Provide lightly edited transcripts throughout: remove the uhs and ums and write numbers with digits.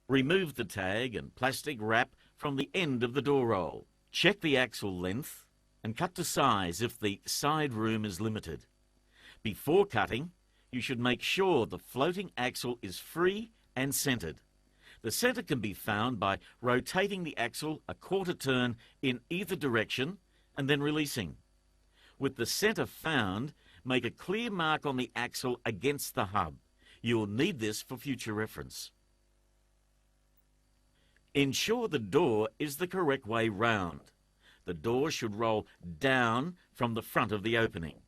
Remove the tag and plastic wrap from the end of the door roll. Check the axle length and cut to size if the side room is limited. Before cutting, you should make sure the floating axle is free and centered. The center can be found by rotating the axle a quarter turn in either direction and then releasing. With the center found, make a clear mark on the axle against the hub. You will need this for future reference. Ensure the door is the correct way round. The door should roll down from the front of the opening.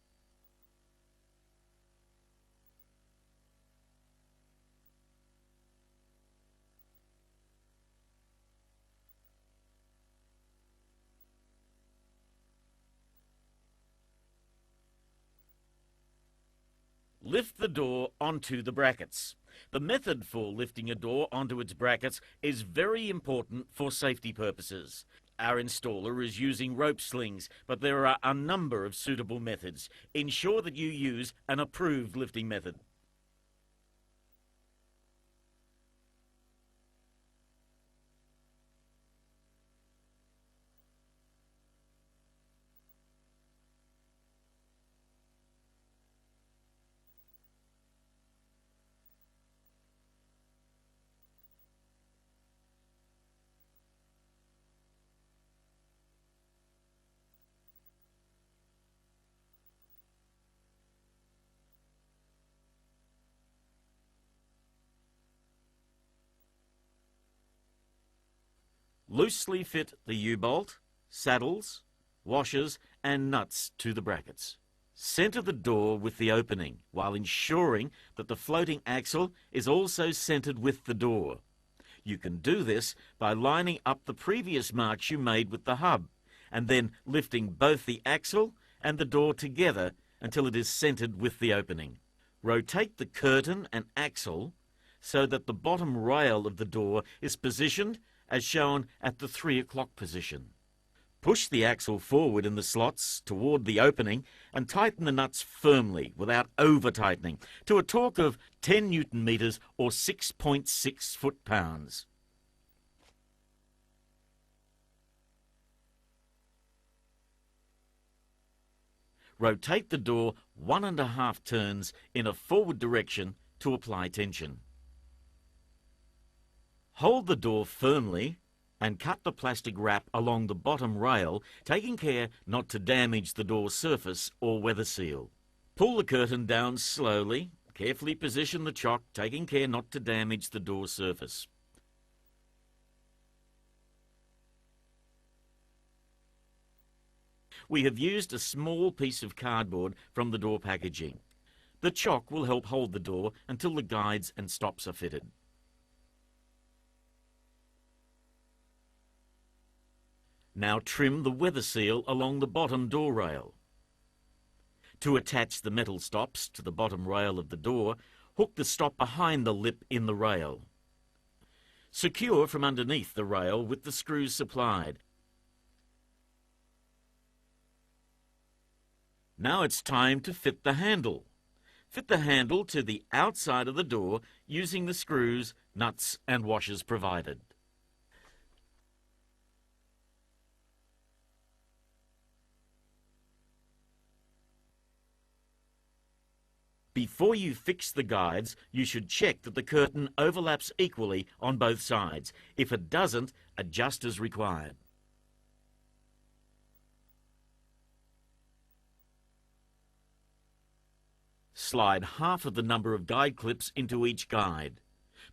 Lift the door onto the brackets. The method for lifting a door onto its brackets is very important for safety purposes. Our installer is using rope slings, but there are a number of suitable methods. Ensure that you use an approved lifting method. Loosely fit the U-bolt, saddles, washers and nuts to the brackets. Center the door with the opening while ensuring that the floating axle is also centered with the door. You can do this by lining up the previous marks you made with the hub and then lifting both the axle and the door together until it is centered with the opening. Rotate the curtain and axle so that the bottom rail of the door is positioned as shown at the 3 o'clock position. Push the axle forward in the slots toward the opening and tighten the nuts firmly without over-tightening to a torque of 10 Newton meters or 6.6 foot-pounds. Rotate the door 1.5 turns in a forward direction to apply tension. Hold the door firmly and cut the plastic wrap along the bottom rail, taking care not to damage the door surface or weather seal. Pull the curtain down slowly, carefully position the chock, taking care not to damage the door surface. We have used a small piece of cardboard from the door packaging. The chock will help hold the door until the guides and stops are fitted. Now trim the weather seal along the bottom door rail. To attach the metal stops to the bottom rail of the door, hook the stop behind the lip in the rail. Secure from underneath the rail with the screws supplied. Now it's time to fit the handle. Fit the handle to the outside of the door using the screws, nuts and washers provided. Before you fix the guides, you should check that the curtain overlaps equally on both sides. If it doesn't, adjust as required. Slide half of the number of guide clips into each guide.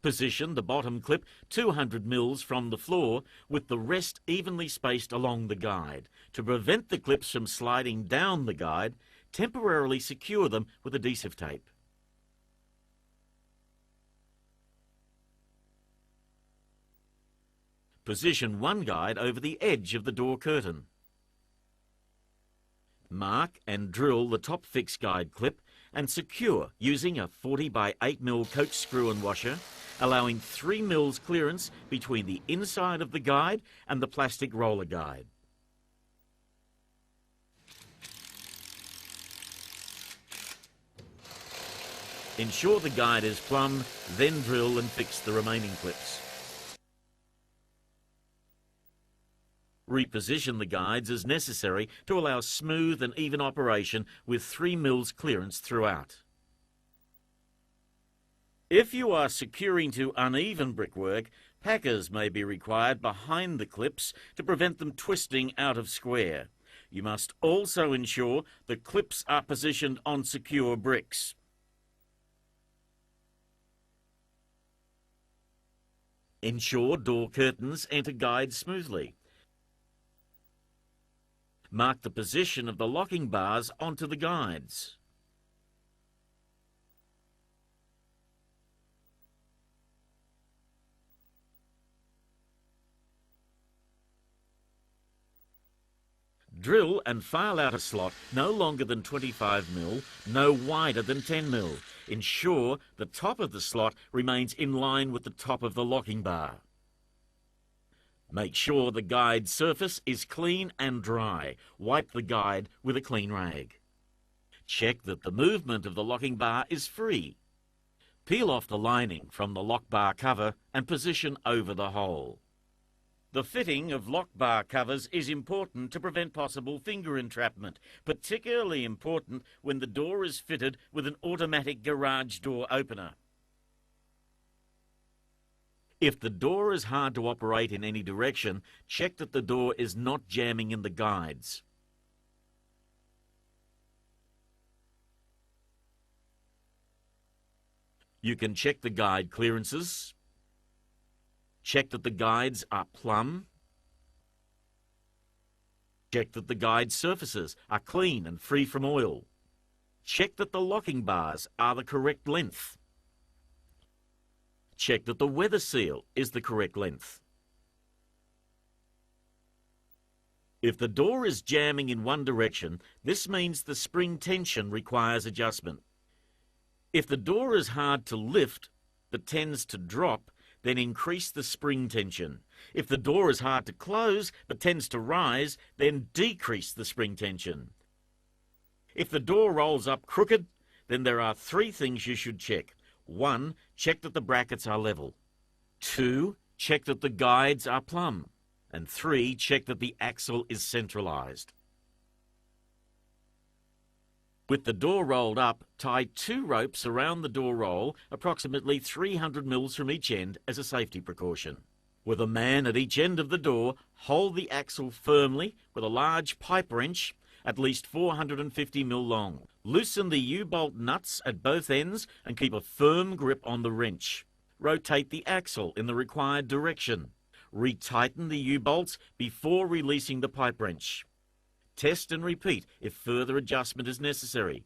Position the bottom clip 200 mils from the floor with the rest evenly spaced along the guide. To prevent the clips from sliding down the guide, temporarily secure them with adhesive tape. Position one guide over the edge of the door curtain. Mark and drill the top fixed guide clip and secure using a 40 by 8 mil coach screw and washer, allowing 3 mils clearance between the inside of the guide and the plastic roller guide. Ensure the guide is plumb, then drill and fix the remaining clips. Reposition the guides as necessary to allow smooth and even operation with 3 mils clearance throughout. If you are securing to uneven brickwork, packers may be required behind the clips to prevent them twisting out of square. You must also ensure the clips are positioned on secure bricks. Ensure door curtains enter guides smoothly. Mark the position of the locking bars onto the guides. Drill and file out a slot no longer than 25 mil, no wider than 10 mil. Ensure the top of the slot remains in line with the top of the locking bar. Make sure the guide surface is clean and dry. Wipe the guide with a clean rag. Check that the movement of the locking bar is free. Peel off the lining from the lock bar cover and position over the hole. The fitting of lock bar covers is important to prevent possible finger entrapment, particularly important when the door is fitted with an automatic garage door opener. If the door is hard to operate in any direction, check that the door is not jamming in the guides. You can check the guide clearances. Check that the guides are plumb. Check that the guide surfaces are clean and free from oil. Check that the locking bars are the correct length. Check that the weather seal is the correct length. If the door is jamming in one direction, this means the spring tension requires adjustment. If the door is hard to lift but tends to drop, then increase the spring tension. If the door is hard to close but tends to rise, then decrease the spring tension. If the door rolls up crooked, then there are 3 things you should check. 1. Check that the brackets are level. 2. Check that the guides are plumb. And 3. Check that the axle is centralised. With the door rolled up, tie 2 ropes around the door roll, approximately 300 mils from each end as a safety precaution. With a man at each end of the door, hold the axle firmly with a large pipe wrench, at least 450 mil long. Loosen the U-bolt nuts at both ends and keep a firm grip on the wrench. Rotate the axle in the required direction. Retighten the U-bolts before releasing the pipe wrench. Test and repeat if further adjustment is necessary.